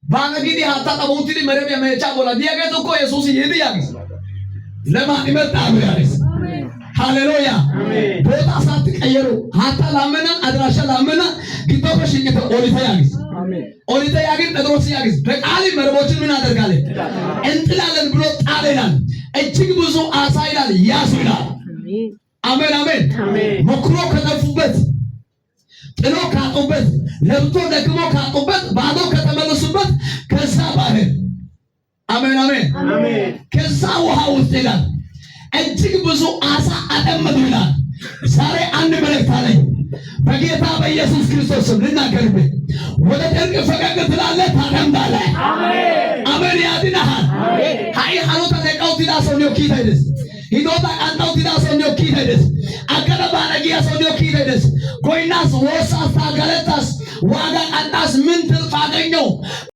ባነጊዲ ሀታ ጠቦቲ መረብ የመቻ ቦላ ዲያገቶ እኮ ኢየሱስ ይዲያግ ለማን ይመጣሉ ያለስ ሃሌሉያ ቦታ ሳትቀየሩ ሀታ ላመና አድራሻ ላመና ግቶከ ሽኝተ ኦሊታ ያግስ ኦሊታ ያግን ጴጥሮስ ያግስ በቃሊ መረቦችን ምን አደርጋለ እንጥላለን ብሎ ጣለናል እጅግ ብዙ አሳ ይላል ያሱ ይላል አሜን አሜን ሞክሮ ከጠፉበት ጥሎ ካጡበት ለብቶ ደግሞ ካጡበት ባዶ ከተመለሱበት ከዛ ባህር አሜን አሜን ከዛ ውሃ ውስጥ ይላል እጅግ ብዙ አሳ አጠመዱ ይላል። ዛሬ አንድ መልእክት አለኝ በጌታ በኢየሱስ ክርስቶስ ስም ልናገርብህ። ወደ ጥልቅ ፈቀቅ ትላለህ፣ ታጠምዳለህ። አሜን ያድንሃል። ሃይ ሃሎታ ለቃው ትዳሰው ነው ኪታይደስ ሂዶታ አንታው ትዳሰው ነው ኪታይደስ አከለ ባረጊያ ሰው ነው ኪታይደስ ኮይናስ ወሳታ ገለታስ ዋጋ አንታስ ምን ትርፍ አገኘው